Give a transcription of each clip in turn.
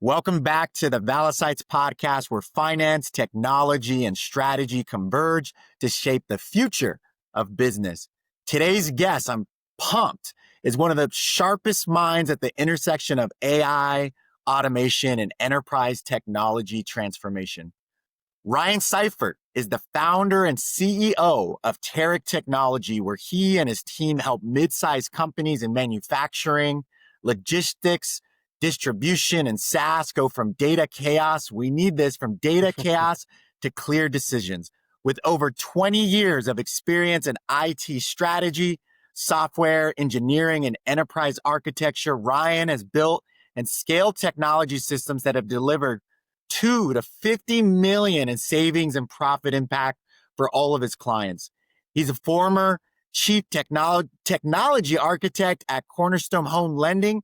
Welcome back to the Valicites podcast, where finance, technology, and strategy converge to shape the future of business. Today's guest, I'm pumped, is one of the sharpest minds at the intersection of AI, automation, and enterprise technology transformation. Ryan Seifert is the founder and CEO of Teric Technology, where he and his team help mid-sized companies in manufacturing, logistics, distribution, and SaaS go from data chaos. We need this from data chaos to clear decisions. With over 20 years of experience in IT strategy, software engineering, and enterprise architecture, Ryan has built and scaled technology systems that have delivered 2 to 50 million in savings and profit impact for all of his clients. He's a former chief technology architect at Cornerstone Home Lending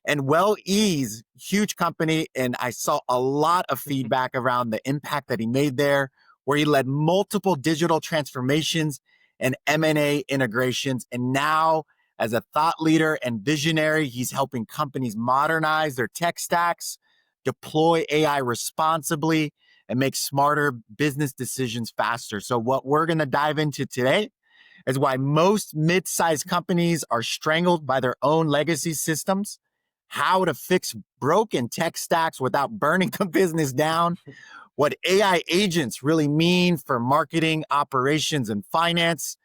and Well-Ease, huge company. And I saw a lot of feedback around the impact that he made there, where he led multiple digital transformations and M&A integrations. And now, as a thought leader and visionary, he's helping companies modernize their tech stacks, deploy AI responsibly, and make smarter business decisions faster. So what we're going to dive into today is why most mid-sized companies are strangled by their own legacy systems, how to fix broken tech stacks without burning the business down, what AI agents really mean for marketing, operations, and finance,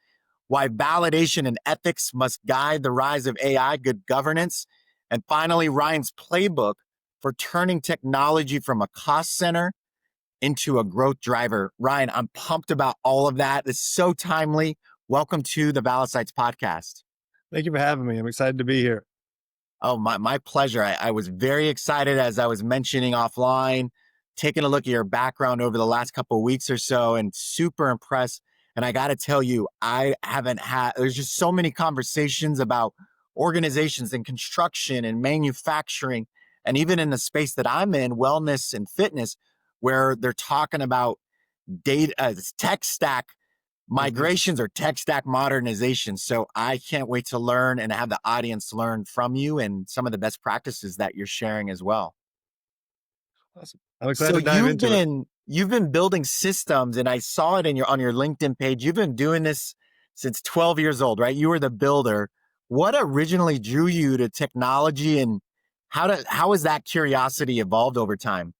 why validation and ethics must guide the rise of AI, good governance, and finally, Ryan's playbook for turning technology from a cost center into a growth driver. Ryan, I'm pumped about all of that. It's so timely. Welcome to the Valicites podcast. Thank you for having me. I'm excited to be here. Oh, my pleasure. I was very excited, as I was mentioning offline, taking a look at your background over the last couple of weeks or so, and super impressed. And I got to tell you, there's just so many conversations about organizations in construction and manufacturing, and even in the space that I'm in, wellness and fitness, where they're talking about data, tech stack migrations or tech stack modernization. So I can't wait to learn and have the audience learn from you and some of the best practices that you're sharing as well. Awesome. I'm excited to dive into it. You've been building systems, and I saw it on your LinkedIn page. You've been doing this since 12 years old, right? You were the builder. What originally drew you to technology, and how has that curiosity evolved over time?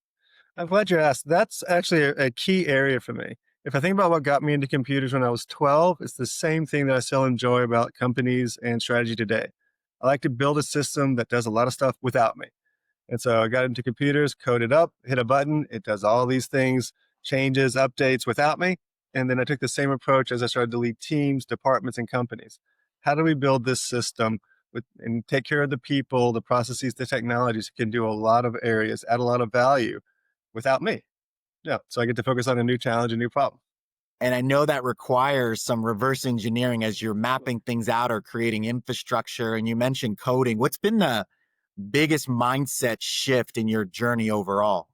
I'm glad you asked. That's actually a key area for me. If I think about what got me into computers when I was 12, it's the same thing that I still enjoy about companies and strategy today. I like to build a system that does a lot of stuff without me. And so I got into computers, coded up, hit a button. It does all these things, changes, updates without me. And then I took the same approach as I started to lead teams, departments, and companies. How do we build this system and take care of the people, the processes, the technologies that can do a lot of areas, add a lot of value without me? Yeah. So I get to focus on a new challenge, a new problem. And I know that requires some reverse engineering as you're mapping things out or creating infrastructure. And you mentioned coding. What's been the biggest mindset shift in your journey overall?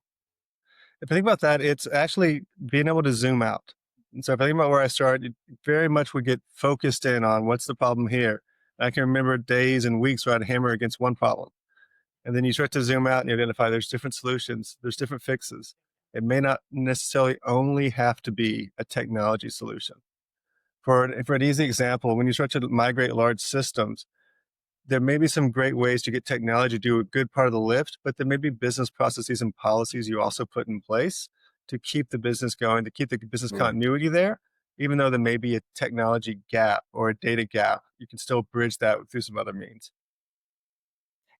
If I think about that, it's actually being able to zoom out. And so if I think about where I started, very much would get focused in on what's the problem here. I can remember days and weeks where I'd hammer against one problem. And then you start to zoom out and you identify there's different solutions, there's different fixes. It may not necessarily only have to be a technology solution. For an easy example, when you start to migrate large systems, there may be some great ways to get technology to do a good part of the lift, but there may be business processes and policies you also put in place to keep the business going, to keep the business continuity there. Even though there may be a technology gap or a data gap, you can still bridge that through some other means.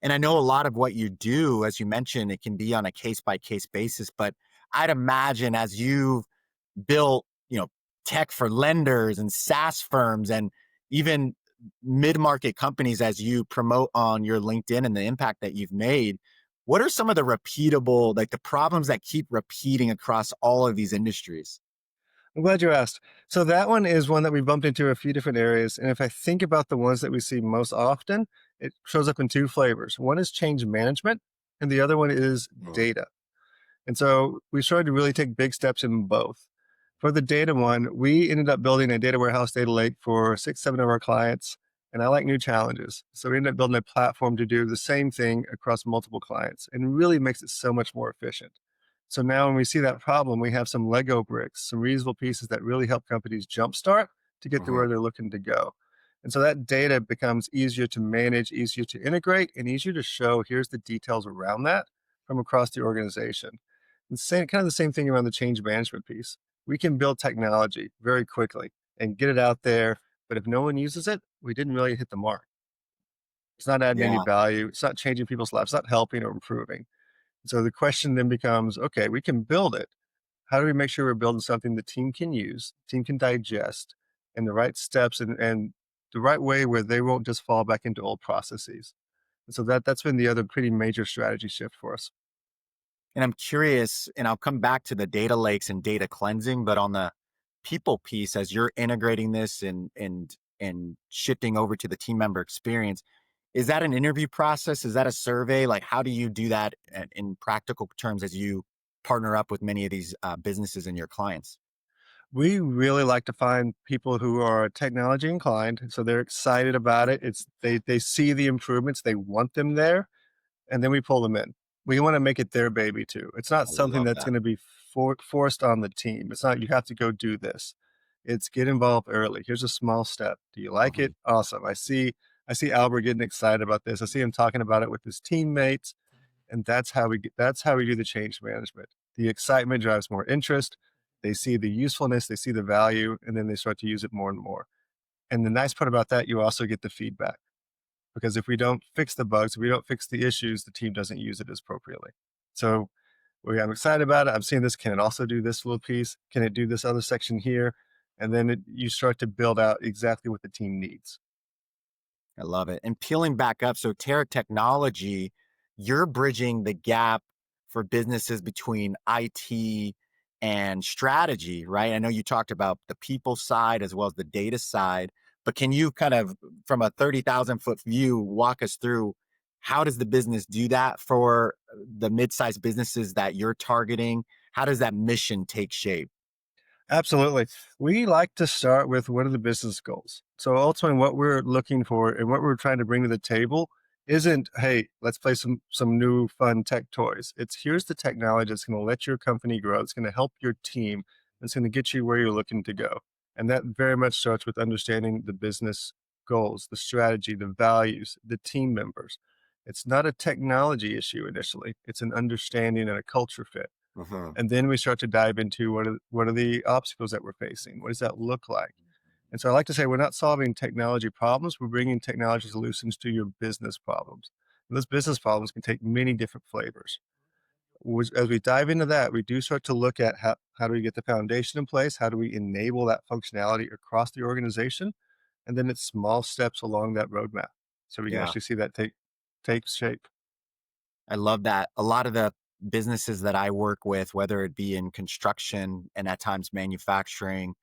And I know a lot of what you do, as you mentioned, it can be on a case-by-case basis, but I'd imagine as you've built, tech for lenders and SaaS firms and even mid-market companies, as you promote on your LinkedIn and the impact that you've made, what are some of the repeatable, the problems that keep repeating across all of these industries? I'm glad you asked. So that one is one that we bumped into a few different areas. And if I think about the ones that we see most often, it shows up in two flavors. One is change management, and the other one is data. And so we started to really take big steps in both. For the data one, we ended up building a data warehouse, data lake for 6, 7 of our clients. and I like new challenges. So we ended up building a platform to do the same thing across multiple clients and really makes it so much more efficient. So now when we see that problem, we have some Lego bricks, some reusable pieces that really help companies jumpstart to get to Mhm. where they're looking to go. And so that data becomes easier to manage, easier to integrate, and easier to show here's the details around that from across the organization. And same kind of the same thing around the change management piece. We can build technology very quickly and get it out there, but if no one uses it, we didn't really hit the mark. It's not adding any Yeah. value. It's not changing people's lives. It's not helping or improving. So the question then becomes, okay, we can build it. How do we make sure we're building something the team can use, team can digest, and the right steps and the right way where they won't just fall back into old processes. And so that's been the other pretty major strategy shift for us. And I'm curious, and I'll come back to the data lakes and data cleansing, but on the people piece, as you're integrating this and shifting over to the team member experience, is that an interview process? Is that a survey? Like, how do you do that in practical terms as you partner up with many of these businesses and your clients? We really like to find people who are technology inclined, so they're excited about it. It's they see the improvements, they want them there, and then we pull them in. We want to make it their baby too. It's not I something love that's that. going to be forced on the team. It's not you have to go do this. It's get involved early. Here's a small step. Do you like it? Mhm. Awesome. I see Albert getting excited about this. I see him talking about it with his teammates, and that's how we do the change management. The excitement drives more interest. They see the usefulness, they see the value, and then they start to use it more and more. And the nice part about that, you also get the feedback because if we don't fix the bugs, if we don't fix the issues, the team doesn't use it as appropriately. So I'm excited about it. I'm seeing this. Can it also do this little piece? Can it do this other section here? And then you start to build out exactly what the team needs. I love it. And peeling back up, so Teric Technology, you're bridging the gap for businesses between IT and strategy, right? I know you talked about the people side as well as the data side, but can you kind of, from a 30,000 foot view, walk us through how does the business do that for the mid-sized businesses that you're targeting? How does that mission take shape? Absolutely. We like to start with what are the business goals? So ultimately what we're looking for and what we're trying to bring to the table isn't, hey, let's play some new fun tech toys. It's here's the technology that's going to let your company grow. It's going to help your team. It's going to get you where you're looking to go. And that very much starts with understanding the business goals, the strategy, the values, the team members. It's not a technology issue initially. It's an understanding and a culture fit. Mhm. And then we start to dive into what are the obstacles that we're facing? What does that look like? And so I like to say we're not solving technology problems, we're bringing technology solutions to your business problems. And those business problems can take many different flavors. As we dive into that, we do start to look at how do we get the foundation in place? How do we enable that functionality across the organization? And then it's small steps along that roadmap. So we can Yeah. actually see that take shape. I love that. A lot of the businesses that I work with, whether it be in construction and at times manufacturing,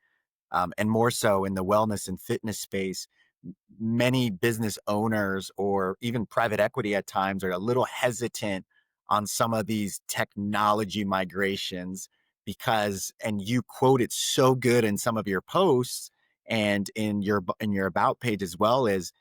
and more so in the wellness and fitness space, many business owners or even private equity at times are a little hesitant on some of these technology migrations because, and you quote it so good in some of your posts and in your about page as well, is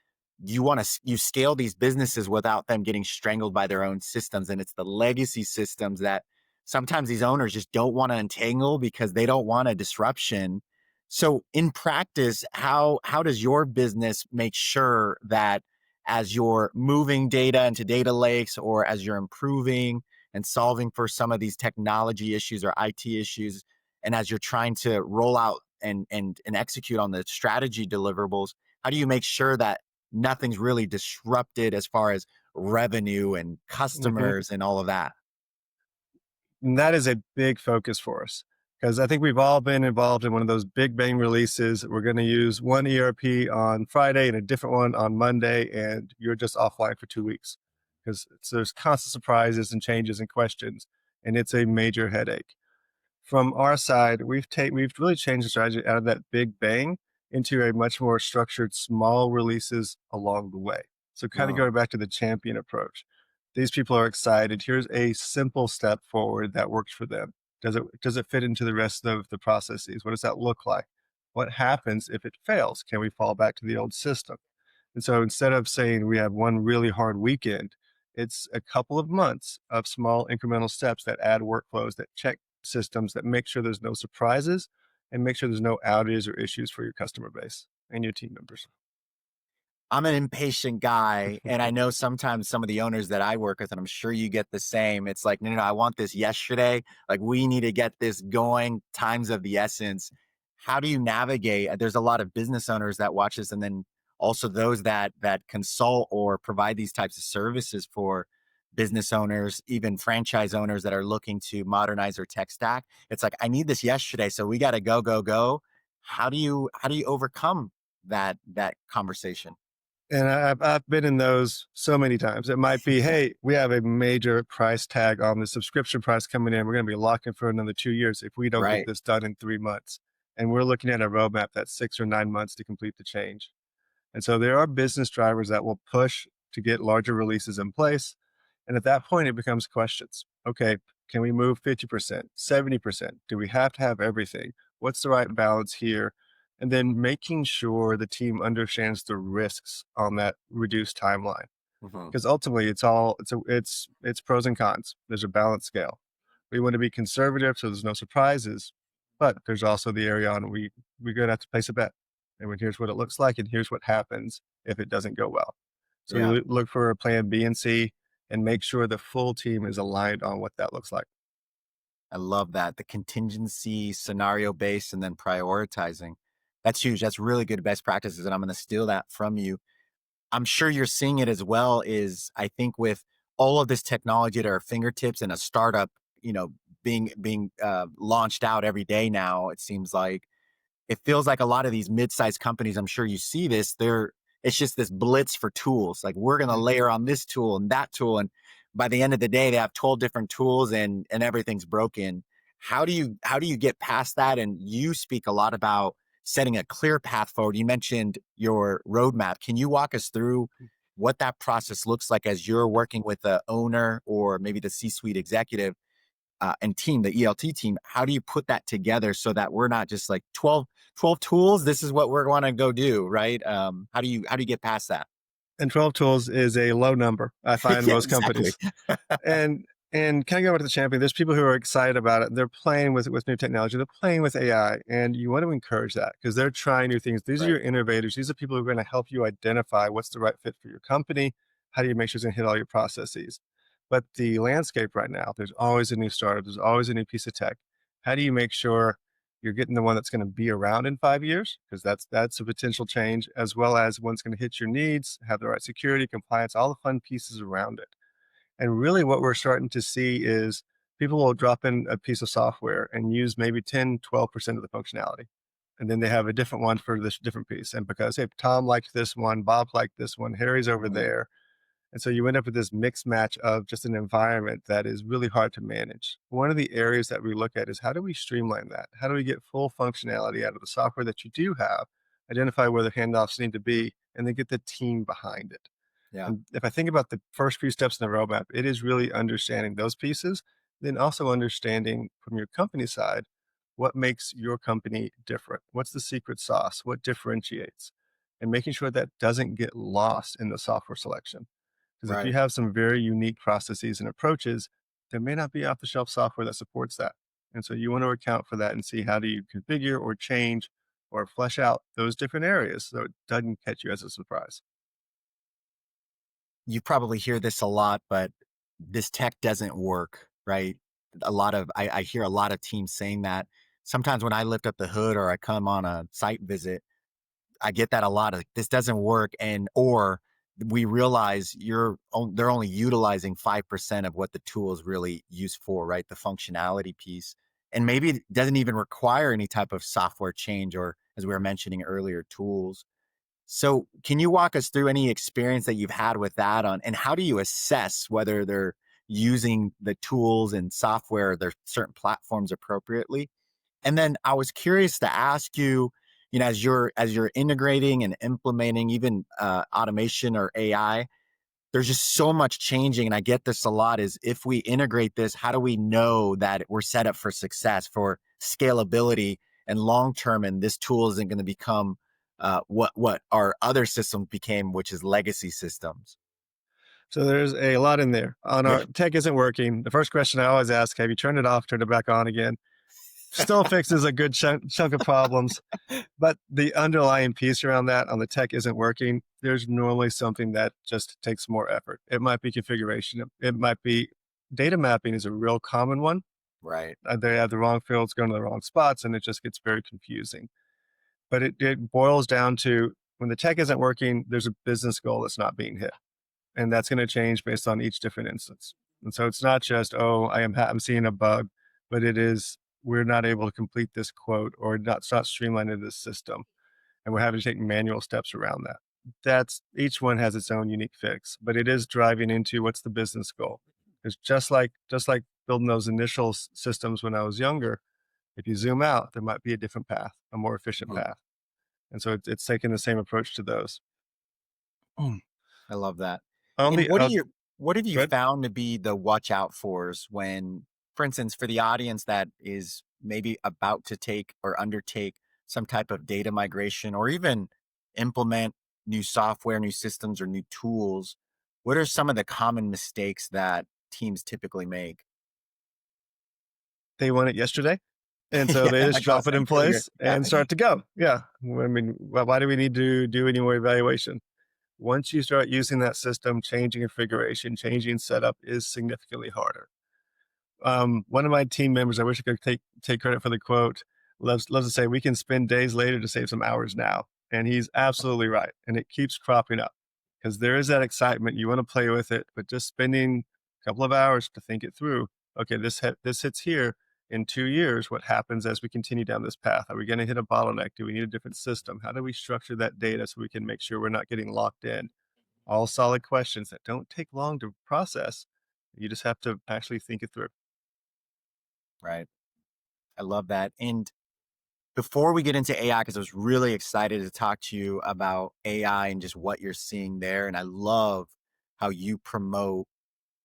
you scale these businesses without them getting strangled by their own systems, and it's the legacy systems that sometimes these owners just don't want to entangle because they don't want a disruption. So in practice, how does your business make sure that as you're moving data into data lakes or as you're improving and solving for some of these technology issues or IT issues, and as you're trying to roll out and execute on the strategy deliverables, how do you make sure that nothing's really disrupted as far as revenue and Mhm. customers and all of that? And that is a big focus for us because I think we've all been involved in one of those big bang releases. We're going to use one ERP on Friday and a different one on Monday, and you're just offline for 2 weeks because there's constant surprises and changes and questions, and it's a major headache. From our side, we've really changed the strategy out of that big bang into a much more structured, small releases along the way. So kind of Oh, going back to the champion approach. These people are excited. Here's a simple step forward that works for them. Does it fit into the rest of the processes? What does that look like? What happens if it fails? Can we fall back to the old system? And so instead of saying we have one really hard weekend, it's a couple of months of small incremental steps that add workflows, that check systems, that make sure there's no surprises and make sure there's no outages or issues for your customer base and your team members. I'm an impatient guy, and I know sometimes some of the owners that I work with, and I'm sure you get the same. It's like, no, no, no, I want this yesterday. Like, we need to get this going. Time's of the essence. How do you navigate? There's a lot of business owners that watch this, and then also those that consult or provide these types of services for business owners, even franchise owners that are looking to modernize their tech stack. It's like, I need this yesterday, so we got to go, go, go. How do you overcome that conversation? And I've been in those so many times. It might be, hey, we have a major price tag on the subscription price coming in. We're going to be locked in for another 2 years if we don't get Right. this done in 3 months. And we're looking at a roadmap that's 6 or 9 months to complete the change. And so there are business drivers that will push to get larger releases in place. And at that point, it becomes questions. Okay, can we move 50%, 70%? Do we have to have everything? What's the right balance here? And then making sure the team understands the risks on that reduced timeline. Mhm. Because ultimately it's pros and cons. There's a balance scale. We want to be conservative so there's no surprises, but there's also the area on we're gonna have to place a bet. And here's what it looks like, and here's what happens if it doesn't go well. So we Yeah, look for a plan B and C and make sure the full team is aligned on what that looks like. I love that. The contingency, scenario based, and then prioritizing. That's huge. That's really good best practices. And I'm going to steal that from you. I'm sure you're seeing it as well. Is I think with all of this technology at our fingertips and a startup, being launched out every day now, it seems like it feels like a lot of these mid-sized companies, I'm sure you see this, it's just this blitz for tools. Like, we're going to Mhm. layer on this tool and that tool. And by the end of the day, they have 12 different tools and everything's broken. How do you get past that? And you speak a lot about setting a clear path forward. You mentioned your roadmap. Can you walk us through what that process looks like as you're working with the owner or maybe the C-suite executive and team, the ELT team? How do you put that together so that we're not just like 12 tools? This is what we're going to go do, right? How do you get past that? And 12 tools is a low number, I find Yeah, most exactly. companies. And kind of going back to the champion, there's people who are excited about it. They're playing with new technology. They're playing with AI, and you want to encourage that because they're trying new things. These are Right. your innovators. These are people who are going to help you identify what's the right fit for your company. How do you make sure it's going to hit all your processes? But the landscape right now, there's always a new startup. There's always a new piece of tech. How do you make sure you're getting the one that's going to be around in 5 years? Because that's a potential change, as well as one's going to hit your needs, have the right security, compliance, all the fun pieces around it. And really what we're starting to see is people will drop in a piece of software and use maybe 10, 12% of the functionality. And then they have a different one for this different piece. And because, hey, Tom liked this one, Bob liked this one, Harry's over Mhm. there. And so you end up with this mixed match of just an environment that is really hard to manage. One of the areas that we look at is how do we streamline that? How do we get full functionality out of the software that you do have, identify where the handoffs need to be, and then get the team behind it? Yeah. And if I think about the first few steps in the roadmap, it is really understanding those pieces, then also understanding from your company side what makes your company different. What's the secret sauce? What differentiates? And making sure that doesn't get lost in the software selection. Because if you Right. have some very unique processes and approaches, there may not be off the shelf software that supports that. And so you want to account for that and see how do you configure or change or flesh out those different areas so it doesn't catch you as a surprise. You probably hear this a lot, but this tech doesn't work, right? I hear a lot of teams saying that. Sometimes when I lift up the hood or I come on a site visit, I get that a lot of this doesn't work, and or we realize they're only utilizing 5% of what the tool is really used for, right? The functionality piece. And maybe it doesn't even require any type of software change or, as we were mentioning earlier, tools. So can you walk us through any experience that you've had with that on, and how do you assess whether they're using the tools and software, their certain platforms appropriately? And then I was curious to ask you, as you're integrating and implementing even automation or AI, there's just so much changing, and I get this a lot. Is if we integrate this, how do we know that we're set up for success, for scalability and long term, and this tool isn't going to become what our other systems became, which is legacy systems. So there's a lot in there. On Yeah. our tech isn't working. The first question I always ask, have you turned it off, turned it back on again? Still fixes a good chunk of problems. But the underlying piece around that on the tech isn't working, there's normally something that just takes more effort. It might be configuration. It might be data mapping is a real common one. Right. They have the wrong fields going to the wrong spots, and it just gets very confusing. But it boils down to when the tech isn't working, there's a business goal that's not being hit. And that's going to change based on each different instance. And so it's not just, oh, I'm seeing a bug, but it is, we're not able to complete this quote, or it's not streamlined in this system. And we're having to take manual steps around that. That's each one has its own unique fix, but it is driving into what's the business goal. It's just like building those initial systems when I was younger. If you zoom out, there might be a different path, a more efficient Mhm. path. And so it's taking the same approach to those. I love that. On And the what have you good. found to be the watch out fors when, for instance, for the audience that is maybe about to take or undertake some type of data migration or even implement new software, new systems, or new tools, what are some of the common mistakes that teams typically make? They want it yesterday. And so Yeah, they just like I was drop it saying in earlier. place Yeah. and start to go. Yeah. I mean, why do we need to do any more evaluation? Once you start using that system, changing configuration, changing setup is significantly harder. One of my team members, I wish I could take credit for the quote, loves to say, "We can spend days later to save some hours now," and he's absolutely right. And it keeps cropping up because there is that excitement. You want to play with it, but just spending a couple of hours to think it through. Okay, this hits here in 2 years. What happens as we continue down this path? Are we going to hit a bottleneck? Do we need a different system? How do we structure that data so we can make sure we're not getting locked in? All solid questions that don't take long to process. You just have to actually think it through. Right. I love that. And before we get into AI, because I was really excited to talk to you about AI and just what you're seeing there. And I love how you promote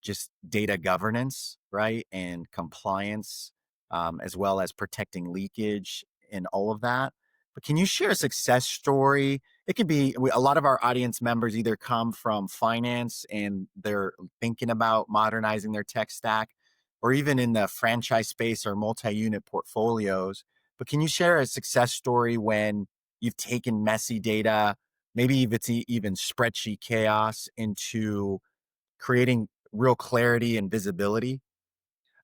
just data governance, right? And compliance, as well as protecting leakage and all of that. But can you share a success story? It could be a lot of our audience members either come from finance and they're thinking about modernizing their tech stack, or even in the franchise space or multi unit portfolios. But can you share a success story when you've taken messy data, maybe if it's even spreadsheet chaos, into creating real clarity and visibility?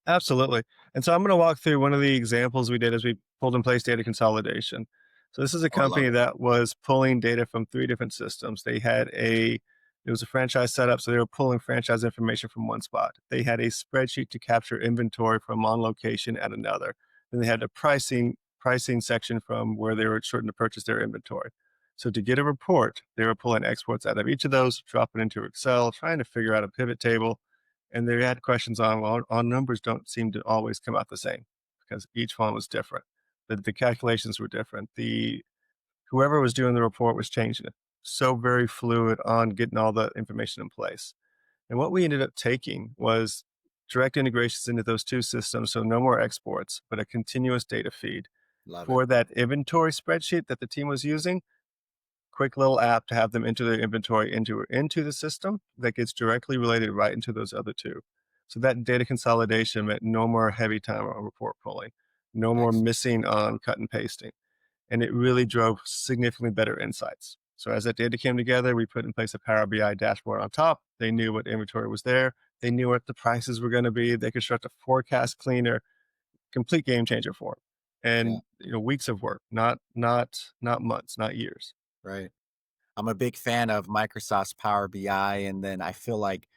Absolutely. And so I'm going to walk through one of the examples we did as we pulled in place data consolidation. So this is a Oh, I love company it. that was pulling data from three different systems. It was a franchise setup, so they were pulling franchise information from one spot. They had a spreadsheet to capture inventory from one location at another. Then they had a pricing section from where they were certain to purchase their inventory. So to get a report, they were pulling exports out of each of those, dropping into Excel, trying to figure out a pivot table, and they had questions on, well, our numbers don't seem to always come out the same because each one was different. The calculations were different. The whoever was doing the report was changing it. So very fluid on getting all the information in place. And what we ended up taking was direct integrations into those two systems. So no more exports, but a continuous data feed Love it. for that inventory spreadsheet that the team was using. Quick little app to have them enter their inventory into the system that gets directly related right into those other two. So that data consolidation meant no more heavy time on report pulling, no more Excellent. missing on cut and pasting. And it really drove significantly better insights. So as that data came together, we put in place a Power BI dashboard on top. They knew what inventory was there. They knew what the prices were going to be. They could start to forecast cleaner, complete game changer for them. Yeah. And weeks of work, not months, not years. Right. I'm a big fan of Microsoft's Power BI. And then I feel like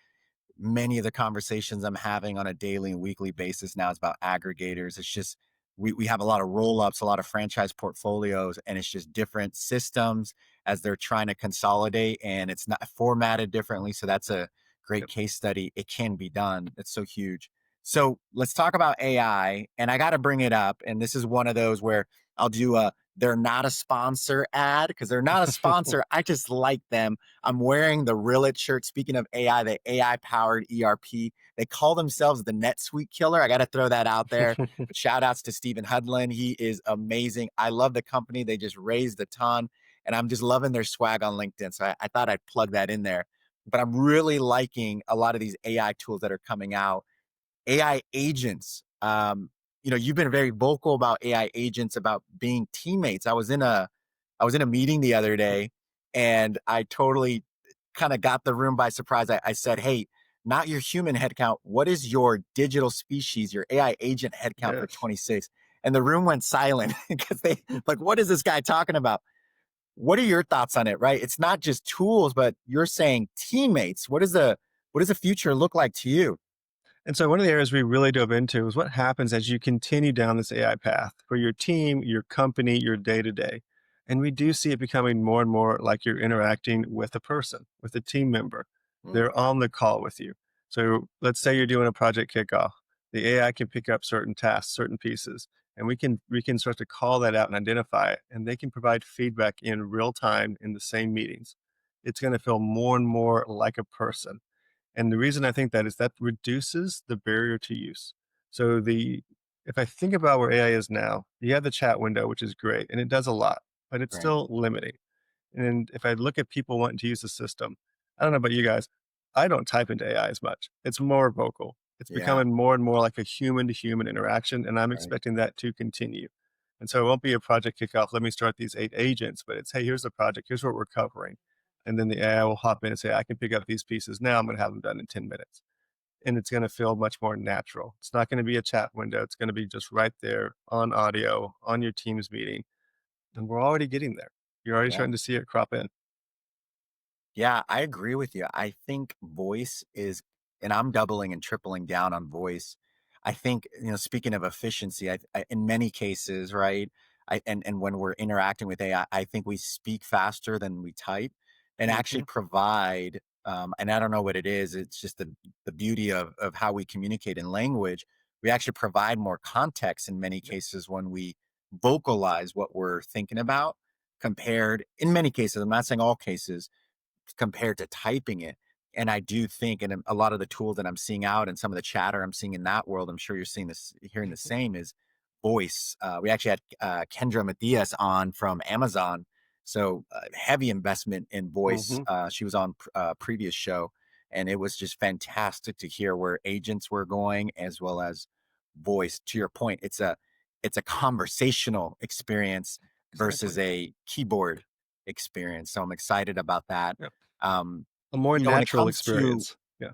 many of the conversations I'm having on a daily and weekly basis now is about aggregators. It's just we have a lot of roll-ups, a lot of franchise portfolios, and it's just different systems as they're trying to consolidate, and it's not formatted differently. So that's a great Yep. case study. It can be done. It's so huge. So let's talk about AI. And I got to bring it up. And this is one of those where I'll do a they're not a sponsor ad because they're not a sponsor. I just like them. I'm wearing the Rillet shirt. Speaking of AI, the AI powered ERP, they call themselves the NetSuite killer. I got to throw that out there. But shout outs to Stephen Hudlin. He is amazing. I love the company. They just raised a ton. and I'm just loving their swag on LinkedIn. So I thought I'd plug that in there. But I'm really liking a lot of these AI tools that are coming out. AI agents. You've been very vocal about AI agents, about being teammates. I was in a meeting the other day, and I totally kind of got the room by surprise. I said, "Hey, not your human headcount. What is your digital species, your AI agent headcount for Yes. 26?" And the room went silent because they like, "What is this guy talking about?" What are your thoughts on it? Right? It's not just tools, but you're saying teammates. What does the future look like to you? And so one of the areas we really dove into is what happens as you continue down this AI path for your team, your company, your day to day. And we do see it becoming more and more like you're interacting with a person, with a team member. Mm, They're on the call with you. So let's say you're doing a project kickoff. The AI can pick up certain tasks, certain pieces, and we can start to call that out and identify it. And they can provide feedback in real time in the same meetings. It's going to feel more and more like a person, and the reason I think that is that reduces the barrier to use. So if I think about where AI is now, you have the chat window, which is great, and it does a lot, but it's right. still limiting. And if I look at people wanting to use the system, I don't know about you guys, I don't type into AI as much. It's more vocal. It's Yeah. becoming more and more like a human to human interaction, and I'm Right. expecting that to continue. And so it won't be a project kickoff. Let me start these 8 agents, but it's, hey, here's the project. Here's what we're covering. And then the AI will hop in and say, I can pick up these pieces now. I'm going to have them done in 10 minutes. And it's going to feel much more natural. It's not going to be a chat window. It's going to be just right there on audio, on your Teams meeting. And we're already getting there. You're already Yeah. starting to see it crop in. Yeah, I agree with you. I think voice is, and I'm doubling and tripling down on voice. I think, speaking of efficiency, in many cases, right? And when we're interacting with AI, I think we speak faster than we type, and actually Mhm. provide. And I don't know what it is. It's just the beauty of how we communicate in language. We actually provide more context in many cases when we vocalize what we're thinking about, compared in many cases. I'm not saying all cases, compared to typing it. And I do think, and a lot of the tools that I'm seeing out and some of the chatter I'm seeing in that world, I'm sure you're seeing this, hearing the same, is voice. We actually had Kendra Mathias on from Amazon. So heavy investment in voice. Mhm. She was on previous show, and it was just fantastic to hear where agents were going as well as voice. To your point, it's a conversational experience versus Exactly. a keyboard experience. So I'm excited about that. Yep. Um, A more when it natural comes to experience. Yeah.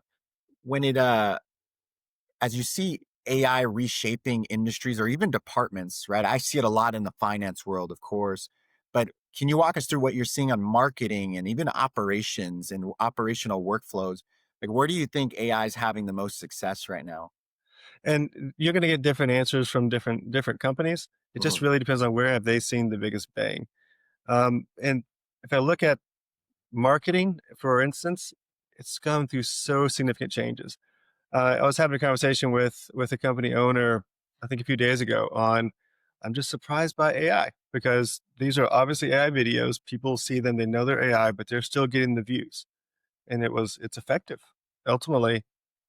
when it as you see AI reshaping industries or even departments, right? I see it a lot in the finance world, of course. But can you walk us through what you're seeing on marketing and even operations and operational workflows? Like, where do you think AI is having the most success right now? And you're going to get different answers from different companies. It just Mhm. really depends on where have they seen the biggest bang. And if I look at marketing, for instance, it's gone through so significant changes. I was having a conversation with a company owner, I think a few days ago, on I'm just surprised by AI because these are obviously AI videos. People see them, they know they're AI, but they're still getting the views, and it's effective. Ultimately,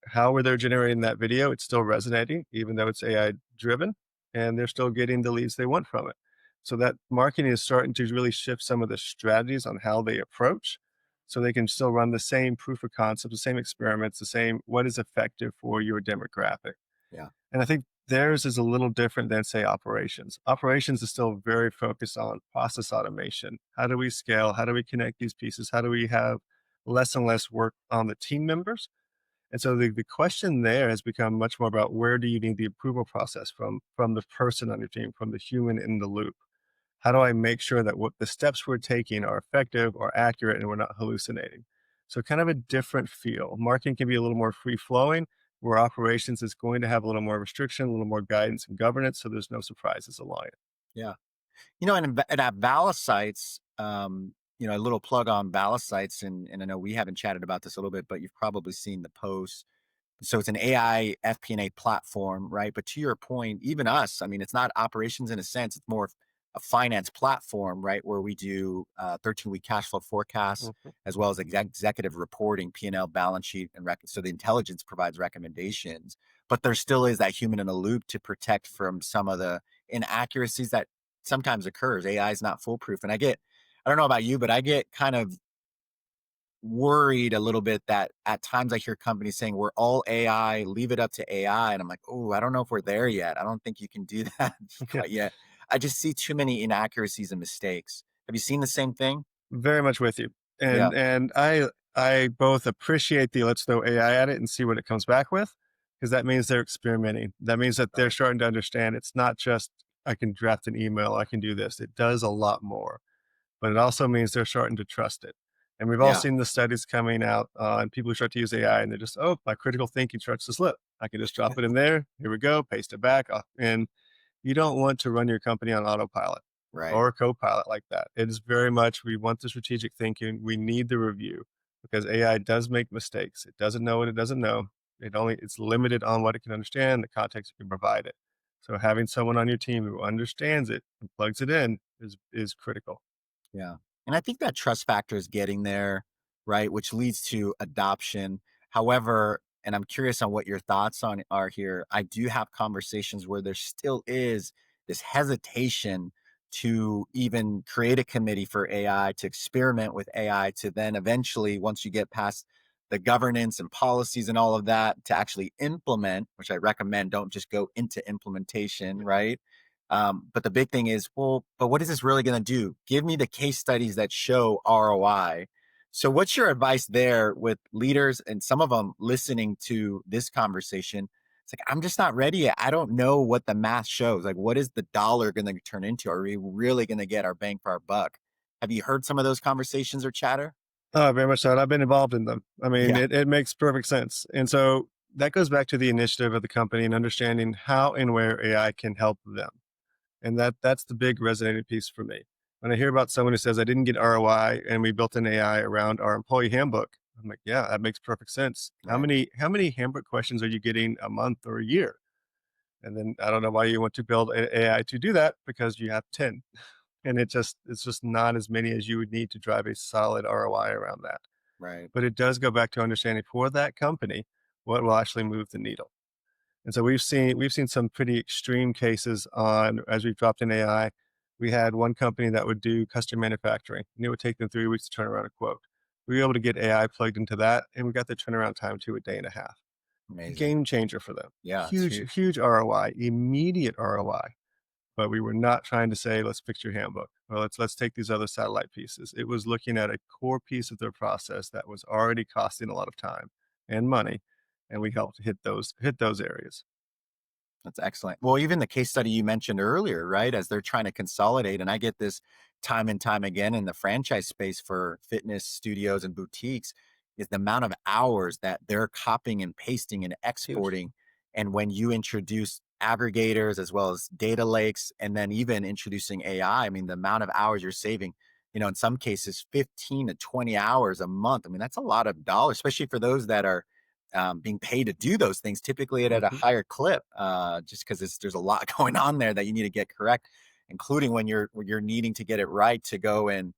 how they're generating that video, it's still resonating, even though it's AI driven, and they're still getting the leads they want from it. So that marketing is starting to really shift some of the strategies on how they approach, so they can still run the same proof of concept, the same experiments, the same what is effective for your demographic. Yeah. And I think theirs is a little different than, say, operations. Operations is still very focused on process automation. How do we scale? How do we connect these pieces? How do we have less and less work on the team members? And so the question there has become much more about where do you need the approval process from the person on your team, from the human in the loop. How do I make sure that what the steps we're taking are effective or accurate and we're not hallucinating? So kind of a different feel. Marketing can be a little more free flowing, where operations is going to have a little more restriction, a little more guidance and governance, so there's no surprises along it. Yeah. And at Valicites, a little plug on Valicites, and I know we haven't chatted about this a little bit, but you've probably seen the post. So it's an AI FP&A platform, right? But to your point, even us, I mean, it's not operations in a sense, it's more of a finance platform, right? Where we do 13-week cash flow forecasts, Mhm. as well as executive reporting, P&L balance sheet, and so the intelligence provides recommendations. But there still is that human in the loop to protect from some of the inaccuracies that sometimes occurs. AI is not foolproof. And I don't know about you, but I get kind of worried a little bit that at times I hear companies saying we're all AI, leave it up to AI. And I'm like, oh, I don't know if we're there yet. I don't think you can do that Yeah, quite yet. I just see too many inaccuracies and mistakes. Have you seen the same thing? very much with you. Yeah. And I both appreciate the let's throw AI at it and see what it comes back with, because that means they're experimenting. That means that they're Right. starting to understand it's not just I can draft an email, I can do this. It does a lot more, but it also means they're starting to trust it. And we've all Yeah. seen the studies coming out and people who start to use AI and they're just, oh, my critical thinking starts to slip. I can just drop it in there. Here we go, paste it back. And you don't want to run your company on autopilot Right. or a co-pilot like that. It is very much we want the strategic thinking. We need the review because AI does make mistakes. It doesn't know what it doesn't know. It's limited on what it can understand, the context you can provide it. So having someone on your team who understands it and plugs it in is critical. Yeah. And I think that trust factor is getting there, right? Which leads to adoption. However, and I'm curious on what your thoughts on are here. I do have conversations where there still is this hesitation to even create a committee for AI, to experiment with AI, to then eventually, once you get past the governance and policies and all of that, to actually implement, which I recommend don't just go into implementation, right? But the big thing is, well, but what is this really going to do? Give me the case studies that show ROI. So, what's your advice there with leaders and some of them listening to this conversation? It's like, I'm just not ready yet. I don't know what the math shows. Like, what is the dollar going to turn into? Are we really going to get our bang for our buck? Have you heard some of those conversations or chatter? Oh, very much so. And I've been involved in them. I mean, Yeah, it makes perfect sense. And so that goes back to the initiative of the company and understanding how and where AI can help them. And that's the big resonating piece for me. When I hear about someone who says I didn't get ROI and we built an AI around our employee handbook, I'm like, yeah, that makes perfect sense. right, How many handbook questions are you getting a month or a year? And then I don't know why you want to build an AI to do that because you have 10. And it's just not as many as you would need to drive a solid ROI around that. right. But it does go back to understanding for that company what will actually move the needle. And so we've seen some pretty extreme cases on as we've dropped in AI. We had one company that would do custom manufacturing, and it would take them 3 weeks to turn around a quote. We were able to get AI plugged into that, and we got the turnaround time to a day and a half. Amazing. Game changer for them. Yeah, it's Huge, huge. huge ROI, immediate ROI. But we were not trying to say, let's fix your handbook or let's take these other satellite pieces. It was looking at a core piece of their process that was already costing a lot of time and money, and we helped hit those areas. That's excellent. Well, even the case study you mentioned earlier, right? As they're trying to consolidate, and I get this time and time again in the franchise space for fitness studios and boutiques, is the amount of hours that they're copying and pasting and Huge. exporting. And when you introduce aggregators as well as data lakes, and then even introducing AI, I mean, the amount of hours you're saving, in some cases, 15 to 20 hours a month. I mean, that's a lot of dollars, especially for those that are being paid to do those things, typically at a Mhm, higher clip, just because there's a lot going on there that you need to get correct, including when you're needing to get it right to go and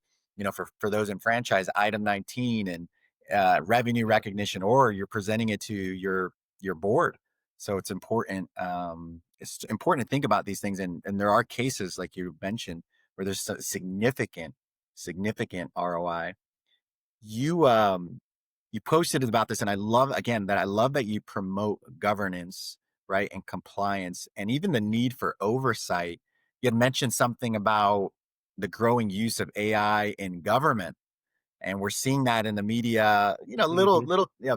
for those in franchise, item 19 and revenue recognition, or you're presenting it to your board. So it's important. It's important to think about these things, and there are cases like you mentioned where there's significant ROI. You posted about this, and I love again that I love that you promote governance, right, and compliance, and even the need for oversight. You had mentioned something about the growing use of AI in government, and we're seeing that in the media. mhm.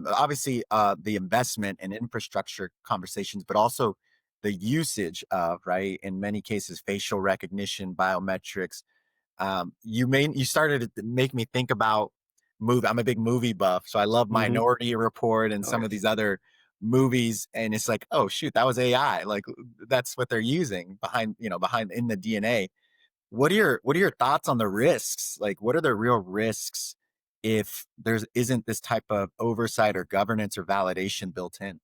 Obviously, the investment and infrastructure conversations, but also the usage of, right, in many cases, facial recognition, biometrics. You started to make me think about movie. I'm a big movie buff, so I love Mhm. Minority Report and Oh, some of yes. these other movies. And it's like, oh shoot, that was AI. Like that's what they're using behind in the DNA. What are your thoughts on the risks? Like, what are the real risks if there isn't this type of oversight or governance or validation built in?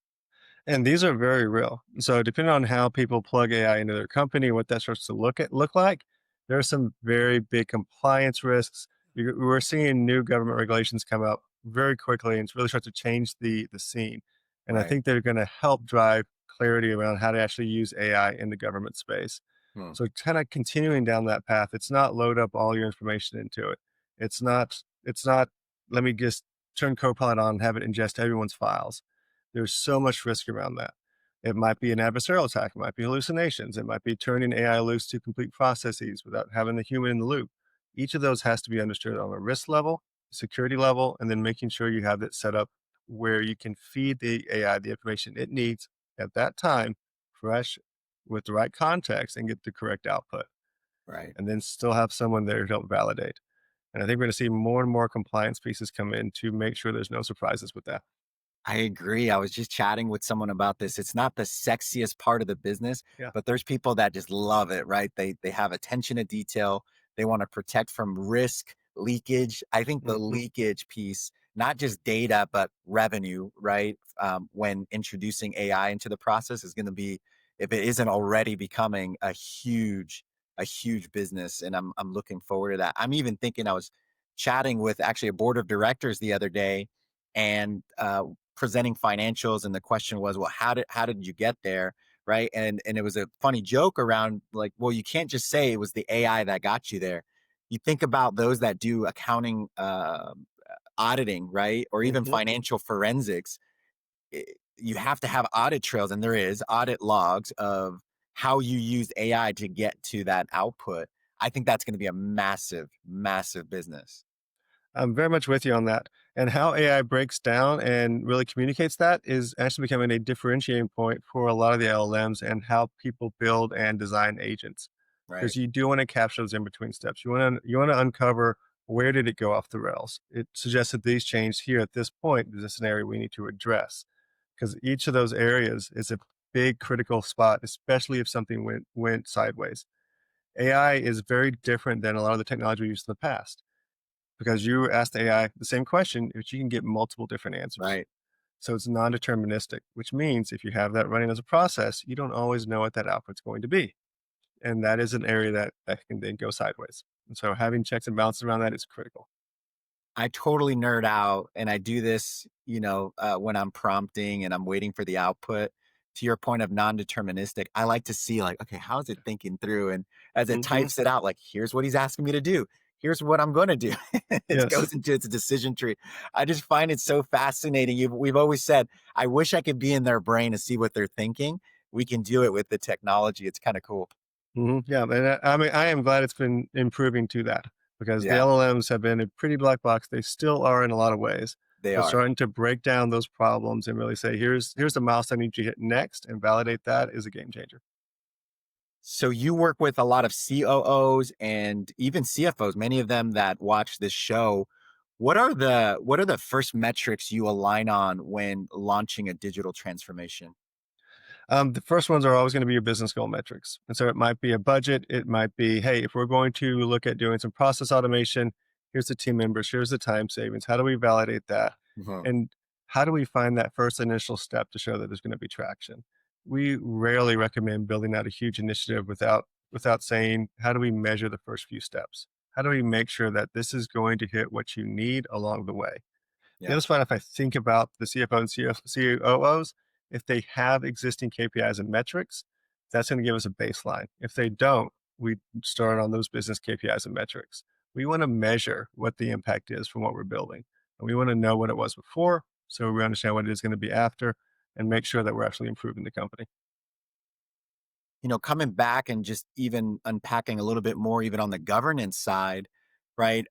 And these are very real. So depending on how people plug AI into their company, what that starts to look like, there are some very big compliance risks. We're seeing new government regulations come up very quickly and it's really start to change the scene. And I Right. think they're going to help drive clarity around how to actually use AI in the government space. Hmm. So kind of continuing down that path, it's not load up all your information into it. It's not let me just turn Copilot on and have it ingest everyone's files. There's so much risk around that. It might be an adversarial attack, it might be hallucinations, it might be turning AI loose to complete processes without having the human in the loop. Each of those has to be understood on a risk level, security level, and then making sure you have it set up where you can feed the AI the information it needs at that time, fresh, with the right context, and get the correct output. Right. And then still have someone there to help validate. And I think we're going to see more and more compliance pieces come in to make sure there's no surprises with that. I agree. I was just chatting with someone about this. It's not the sexiest part of the business, Yeah. but there's people that just love it, right? They have attention to detail. They want to protect from risk, leakage. I think the Mhm. leakage piece, not just data, but revenue, right? When introducing AI into the process is going to be, if it isn't already becoming a huge business. And I'm looking forward to that. I'm even thinking I was chatting with actually a board of directors the other day and presenting financials, and the question was, well, how did you get there, right? And it was a funny joke around, like, well, you can't just say it was the AI that got you there. You think about those that do accounting, auditing, right, or even Mhm. financial forensics. You have to have audit trails, and there is audit logs of how you use AI to get to that output. I think that's going to be a massive business. I'm very much with you on that. And how AI breaks down and really communicates that is actually becoming a differentiating point for a lot of the LLMs and how people build and design agents. Right. Because you do want to capture those in between steps. You want to uncover where did it go off the rails. It suggests that these changed here at this point. Is this an area we need to address? Because each of those areas is a big critical spot, especially if something went sideways. AI is very different than a lot of the technology we used in the past because you ask the AI the same question, but you can get multiple different answers. Right. So it's non-deterministic, which means if you have that running as a process, you don't always know what that output's going to be. And that is an area that can then go sideways. And so having checks and balances around that is critical. I totally nerd out, and I do this, when I'm prompting and I'm waiting for the output. To your point of non-deterministic, I like to see, like, okay, how is it thinking through? And as it Hmm. types it out, like, here's what he's asking me to do. Here's what I'm going to do. It Yes. goes into its decision tree. I just find it so fascinating. We've always said, I wish I could be in their brain to see what they're thinking. We can do it with the technology. It's kind of cool. Yeah. And I mean, I am glad it's been improving to that because the Yeah, LLMs have been a pretty black box. They still are in a lot of ways, they but are. starting to break down those problems and really say, here's the milestone I need you to hit next and validate that is a game changer. So you work with a lot of COOs and even CFOs, many of them that watch this show. What are the first metrics you align on when launching a digital transformation? The first ones are always going to be your business goal metrics. And so it might be a budget. It might be, hey, if we're going to look at doing some process automation, here's the team members, here's the time savings. How do we validate that? Mhm. And how do we find that first initial step to show that there's going to be traction? We rarely recommend building out a huge initiative without saying, how do we measure the first few steps? How do we make sure that this is going to hit what you need along the way? The Yeah. other spot, if I think about the CFO and COOs, if they have existing KPIs and metrics, that's going to give us a baseline. If they don't, we start on those business KPIs and metrics. We want to measure what the impact is from what we're building. And we want to know what it was before so we understand what it is going to be after and make sure that we're actually improving the company. Coming back and just even unpacking a little bit more, even on the governance side, right?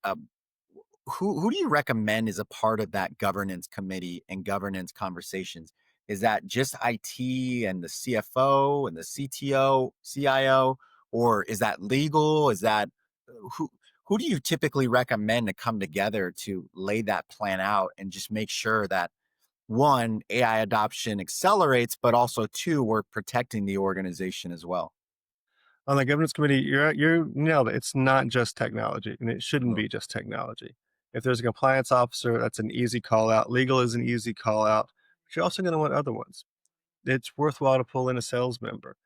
Who do you recommend is a part of that governance committee and governance conversations? Is that just IT and the CFO and the CTO, CIO, or is that legal? Is that who who do you typically recommend to come together to lay that plan out and just make sure that one, AI adoption accelerates, but also two, we're protecting the organization as well? On the governance committee, you nailed it. It's not just technology, and it shouldn't Mhm. be just technology. If there's a compliance officer, that's an easy call out. Legal is an easy call out, but you're also going to want other ones. It's worthwhile to pull in a sales member.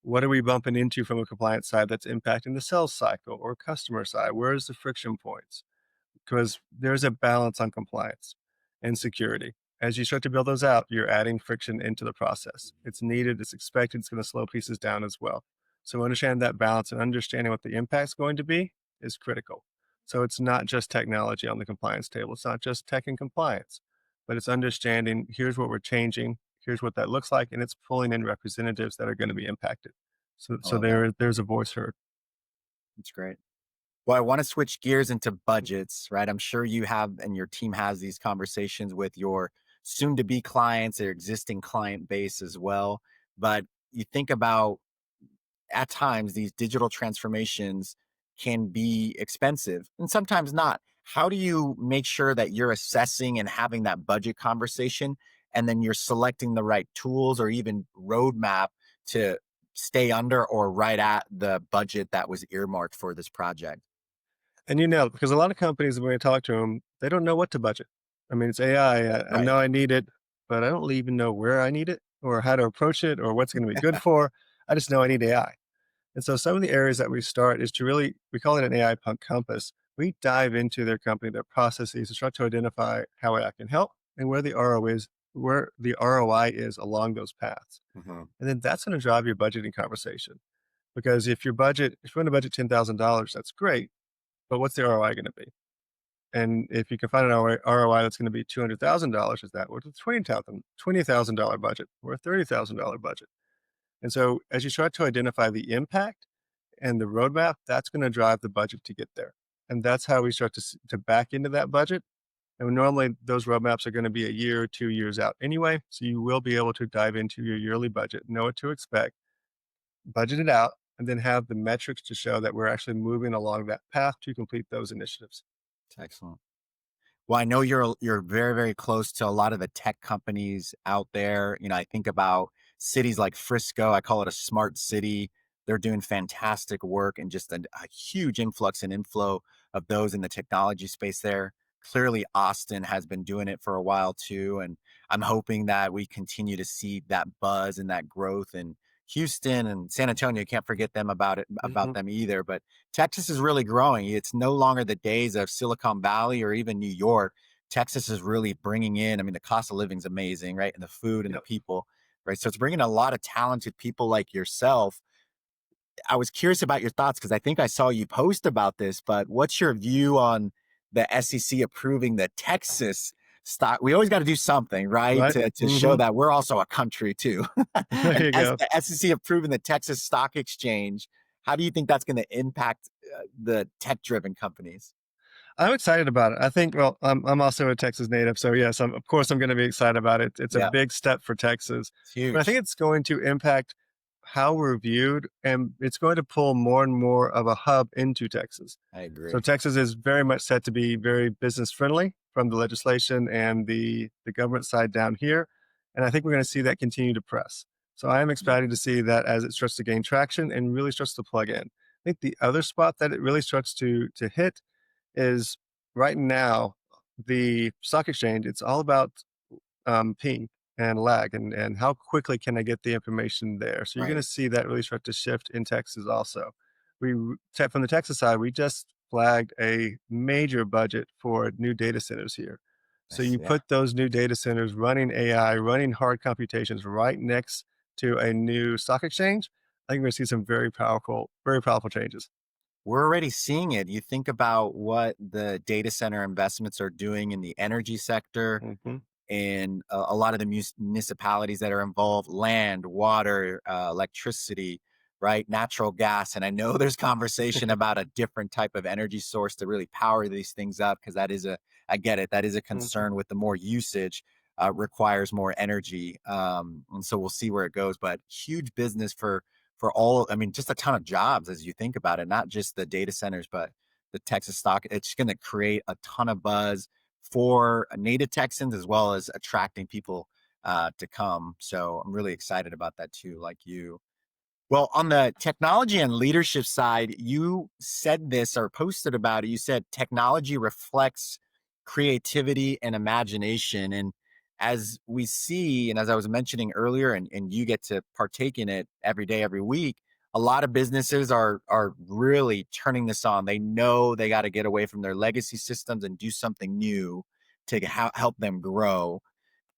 What are we bumping into from a compliance side that's impacting the sales cycle or customer side? Where's the friction points? Because there's a balance on compliance and security. As you start to build those out, you're adding friction into the process. It's needed, it's expected, it's going to slow pieces down as well. So understanding that balance and understanding what the impact's going to be is critical. So it's not just technology on the compliance table. It's not just tech and compliance, but it's understanding here's what we're changing, here's what that looks like, and it's pulling in representatives that are going to be impacted. So I so love that. there's a voice heard. That's great. Well, I want to switch gears into budgets, right? I'm sure you have and your team has these conversations with your soon to be clients, their existing client base as well. But you think about at times these digital transformations can be expensive and sometimes not. How do you make sure that you're assessing and having that budget conversation and then you're selecting the right tools or even roadmap to stay under or right at the budget that was earmarked for this project? And because a lot of companies, when we talk to them, they don't know what to budget. I mean, it's AI. I Right. know I need it, but I don't even know where I need it or how to approach it or what's going to be good for. I just know I need AI. And so some of the areas that we start is to really, we call it an AI punk compass. We dive into their company, their processes, to try to identify how AI can help and where the ROI is along those paths. Mhm. And then that's going to drive your budgeting conversation. Because if you want to budget $10,000, that's great, but what's the ROI going to be? And if you can find an ROI that's going to be $200,000, is that worth a $20,000 budget or a $30,000 budget? And so as you start to identify the impact and the roadmap, that's going to drive the budget to get there. And that's how we start to back into that budget. And normally those roadmaps are going to be a year or 2 years out anyway. So you will be able to dive into your yearly budget, know what to expect, budget it out, and then have the metrics to show that we're actually moving along that path to complete those initiatives. It's excellent. Well, I know you're very, very close to a lot of the tech companies out there. I think about cities like Frisco. I call it a smart city. They're doing fantastic work and just a huge influx and inflow of those in the technology space there. Clearly, Austin has been doing it for a while too. And I'm hoping that we continue to see that buzz and that growth in Houston and San Antonio. Can't forget them about Mhm. them either. But Texas is really growing. It's no longer the days of Silicon Valley or even New York. Texas is really bringing in, I mean, the cost of living is amazing, right? And the food and the Yep. people, right? So it's bringing a lot of talented people like yourself. I was curious about your thoughts because I think I saw you post about this, but what's your view on the SEC approving the Texas stock? We always got to do something, right? Right? To show Mhm. that we're also a country too. There And you as go. the SEC approving the Texas Stock Exchange, how do you think that's going to impact the tech driven companies? I'm excited about it. I think, well, I'm also a Texas native. So, yes, of course, I'm going to be excited about it. It's a Yeah, big step for Texas. it's But I think huge. it's going to impact how we're viewed, and it's going to pull more and more of a hub into Texas. I So, agree. Texas is very much set to be very business friendly from the legislation and the government side down here. And I think we're going to see that continue to press. So, I am Yeah. excited to see that as it starts to gain traction and really starts to plug in. I think the other spot that it really starts to hit is right now the stock exchange. It's all about ping and lag and how quickly can I get the information there. So you're going to Right. see that really start to shift in Texas also. From the Texas side, we just flagged a major budget for new data centers here. So you Yeah. put those new data centers running AI, running hard computations right next to a new stock exchange. I think we're going to see some very powerful changes. We're already seeing it. You think about what the data center investments are doing in the energy sector Hmm. and a lot of the municipalities that are involved, land, water, electricity, right, natural gas. And I know there's conversation about a different type of energy source to really power these things up because I get it, that is a Hmm. concern with the more usage requires more energy. And so we'll see where it goes, but huge business for all, I mean, just a ton of jobs as you think about it, not just the data centers, but the Texas stock. It's going to create a ton of buzz for native Texans as well as attracting people to come. So I'm really excited about that too, like you. Well, on the technology and leadership side, you said this or posted about it. You said technology reflects creativity and imagination. And as we see, and as I was mentioning earlier, and you get to partake in it every day, every week, a lot of businesses are really turning this on. They know they got to get away from their legacy systems and do something new to help them grow,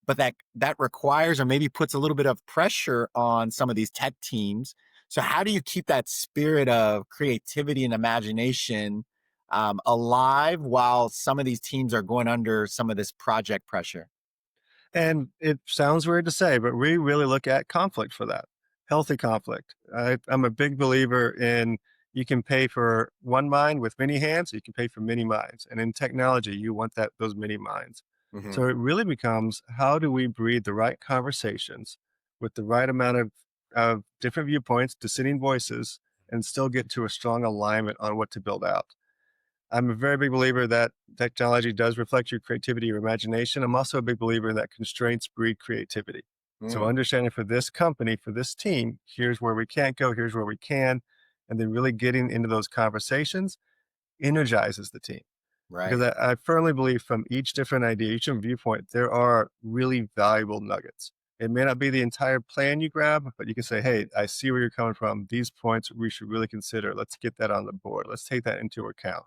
but that requires or maybe puts a little bit of pressure on some of these tech teams So how do you keep that spirit of creativity and imagination alive while some of these teams are going under some of this project pressure? And it sounds weird to say, but we really look at conflict for that. Healthy conflict. I'm a big believer in you can pay for one mind with many hands, you can pay for many minds. And in technology, you want those many minds. Hmm. So it really becomes how do we breed the right conversations with the right amount of different viewpoints, dissenting voices, and still get to a strong alignment on what to build out. I'm a very big believer that technology does reflect your creativity or imagination. I'm also a big believer that constraints breed creativity. So Mm, understanding for this company, for this team, here's where we can't go, here's where we can, and then really getting into those conversations energizes the team. Because right. I firmly believe from each different idea, each different viewpoint, there are really valuable nuggets. It may not be the entire plan you grab, but you can say, hey, I see where you're coming from. These points we should really consider. Let's get that on the board. Let's take that into account,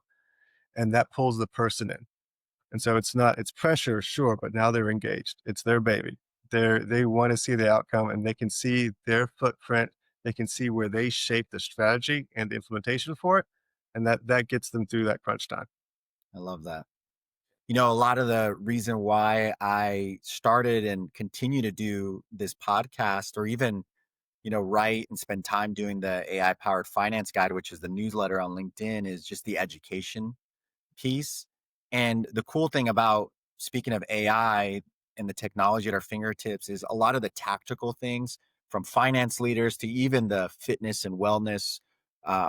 and that pulls the person in. And so it's pressure, sure, but now they're engaged. It's their baby. They want to see the outcome and they can see their footprint. They can see where they shape the strategy and the implementation for it. And that gets them through that crunch time. I love that. A lot of the reason why I started and continue to do this podcast or even, write and spend time doing the AI powered finance guide, which is the newsletter on LinkedIn, is just the education piece. And the cool thing about speaking of AI and the technology at our fingertips is a lot of the tactical things from finance leaders to even the fitness and wellness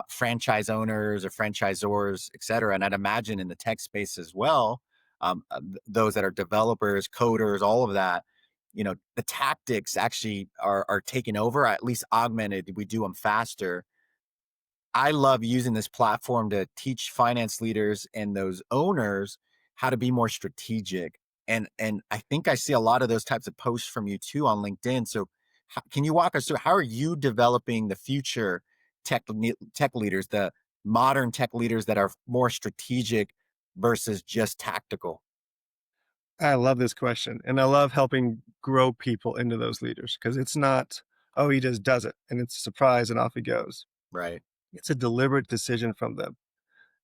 franchise owners or franchisors, et cetera. And I'd imagine in the tech space as well, those that are developers, coders, all of that. The tactics actually are taken over, at least augmented. We do them faster. I love using this platform to teach finance leaders and those owners how to be more strategic. And I think I see a lot of those types of posts from you too on LinkedIn. So can you walk us through how are you developing the future tech leaders, the modern tech leaders that are more strategic versus just tactical? I love this question. And I love helping grow people into those leaders because it's not, oh, he just does it and it's a surprise and off he goes. Right. It's a deliberate decision from them.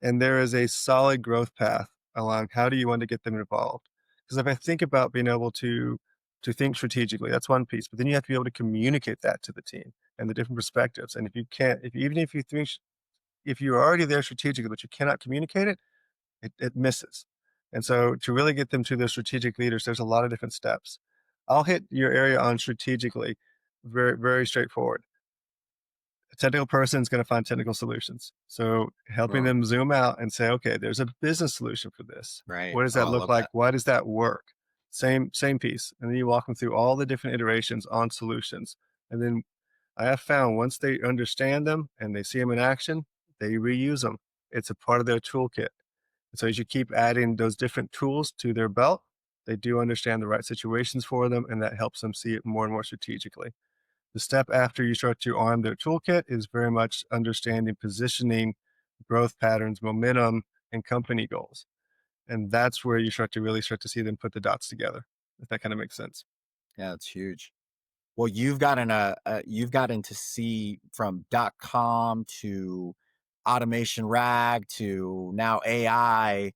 And there is a solid growth path along how do you want to get them involved. Because if I think about being able to think strategically, that's one piece, but then you have to be able to communicate that to the team and the different perspectives. And if you can't, if even if you think if you're already there strategically but you cannot communicate it, it misses. And so to really get them to their strategic leaders, there's a lot of different steps. I'll hit your area on strategically, very very straightforward. A technical person is going to find technical solutions. So helping Mm, them zoom out and say, okay, there's a business solution for this. right. What does Oh, that I look love like? that. Why does that work? Same piece. And then you walk them through all the different iterations on solutions. And then I have found once they understand them and they see them in action, they reuse them. It's a part of their toolkit. And so as you keep adding those different tools to their belt, they do understand the right situations for them, and that helps them see it more and more strategically. The step after you start to arm their toolkit is very much understanding positioning, growth patterns, momentum, and company goals. And that's where you start to see them put the dots together, if that kind of makes sense. Yeah, it's huge. Well, you've gotten to see from .com to automation rag to now AI.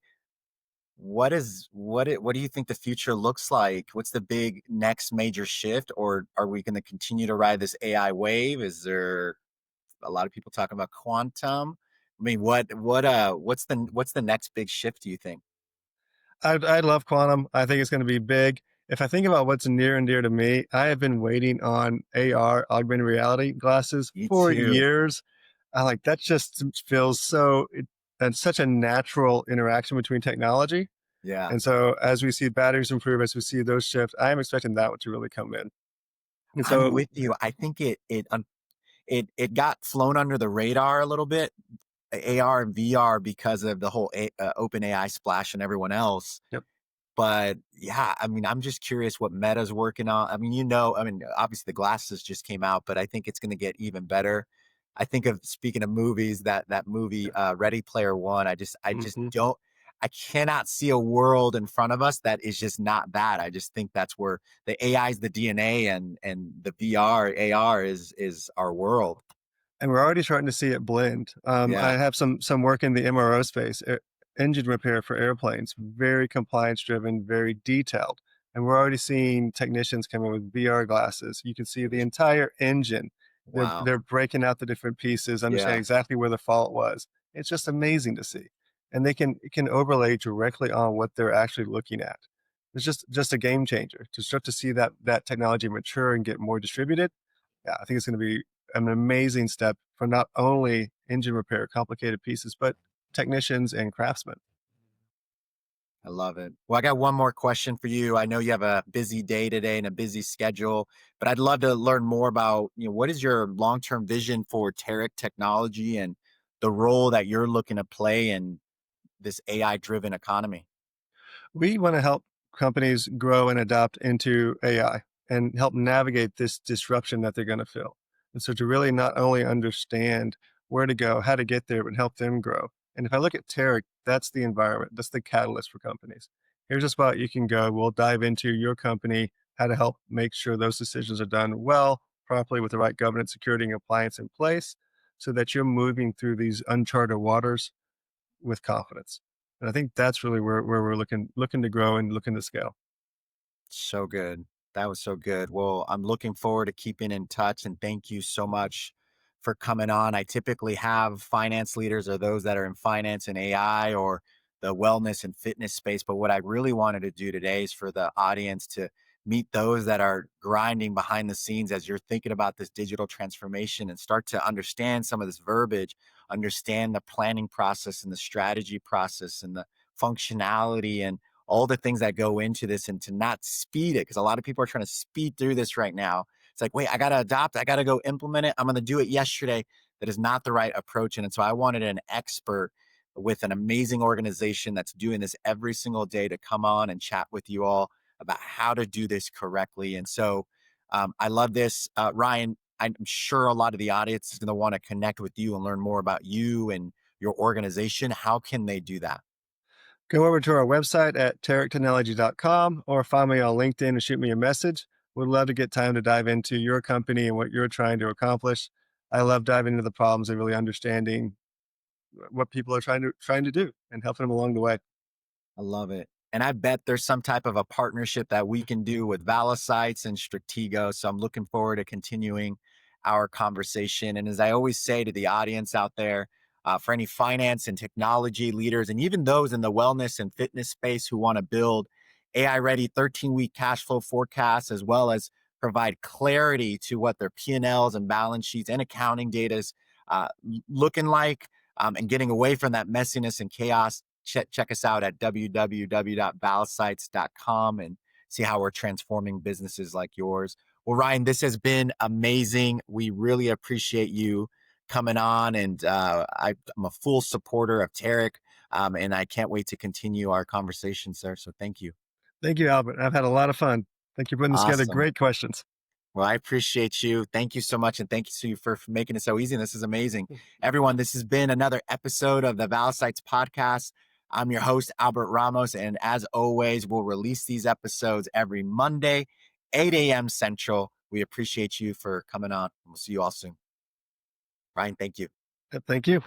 What do you think the future looks like? What's the big next major shift, or are we going to continue to ride this AI wave? Is there a lot of people talking about quantum? I mean, what's the next big shift? Do you think? I love quantum. I think it's going to be big. If I think about what's near and dear to me, I have been waiting on AR, augmented reality glasses Me for too. years. I like that just feels and such a natural interaction between technology. Yeah, And so as we see batteries improve, as we see those shift, I am expecting that one to really come in. And I'm so with you. I think it got flown under the radar a little bit, AR and VR, because of the whole open AI splash and everyone else. yep. But yeah, I mean, I'm just curious what Meta's working on. I mean, obviously the glasses just came out, but I think it's going to get even better. I think of speaking of movies, that movie Ready Player One. I just Hmm. don't. I cannot see a world in front of us that is just not that. I just think that's where the AI is the DNA, and the VR AR is our world. And we're already starting to see it blend. I Yeah. have some work in the MRO space, engine repair for airplanes, very compliance driven, very detailed. And we're already seeing technicians come in with VR glasses. You can see the entire engine. Wow. They're breaking out the different pieces, understanding Yeah. exactly where the fault was. It's just amazing to see. And it can overlay directly on what they're actually looking at. It's just a game changer to start to see that technology mature and get more distributed. Yeah, I think it's going to be an amazing step for not only engine repair, complicated pieces, but technicians and craftsmen. I love it. Well, I got one more question for you. I know you have a busy day today and a busy schedule, but I'd love to learn more about, what is your long-term vision for Teric Technology and the role that you're looking to play in this AI-driven economy? We want to help companies grow and adopt into AI and help navigate this disruption that they're going to feel. And so to really not only understand where to go, how to get there, but help them grow. And if I look at Tarek, that's the environment, that's the catalyst for companies. Here's a spot you can go. We'll dive into your company, how to help make sure those decisions are done well, properly with the right governance, security, and compliance in place so that you're moving through these uncharted waters with confidence. And I think that's really where we're looking to grow and looking to scale. So good. That was so good. Well, I'm looking forward to keeping in touch and thank you so much for coming on. I typically have finance leaders or those that are in finance and AI or the wellness and fitness space. But what I really wanted to do today is for the audience to meet those that are grinding behind the scenes as you're thinking about this digital transformation and start to understand some of this verbiage, understand the planning process and the strategy process and the functionality and all the things that go into this and to not speed it because a lot of people are trying to speed through this right now. It's like, wait, I got to adopt, I got to go implement it. I'm going to do it yesterday. That is not the right approach. And so I wanted an expert with an amazing organization that's doing this every single day to come on and chat with you all about how to do this correctly. And so I love this. Ryan, I'm sure a lot of the audience is going to want to connect with you and learn more about you and your organization. How can they do that? Go over to our website at terictechnology.com or find me on LinkedIn and shoot me a message. Would love to get time to dive into your company and what you're trying to accomplish. I love diving into the problems and really understanding what people are trying to do and helping them along the way. I love it. And I bet there's some type of a partnership that we can do with Valisites and Stratego. So I'm looking forward to continuing our conversation. And as I always say to the audience out there, for any finance and technology leaders, and even those in the wellness and fitness space who want to build AI ready 13-week cash flow forecasts, as well as provide clarity to what their P&Ls and balance sheets and accounting data is looking like, and getting away from that messiness and chaos. Check us out at www.valsites.com and see how we're transforming businesses like yours. Well, Ryan, this has been amazing. We really appreciate you coming on, and I'm a full supporter of Teric, and I can't wait to continue our conversation, sir. So thank you. Thank you, Albert. I've had a lot of fun. Thank you for putting this together. Awesome. Great questions. Well, I appreciate you. Thank you so much. And thank you for making it so easy. This is amazing. Everyone, this has been another episode of the Valisites podcast. I'm your host, Albert Ramos. And as always, we'll release these episodes every Monday, 8 a.m. Central. We appreciate you for coming on. We'll see you all soon. Ryan, thank you. Thank you.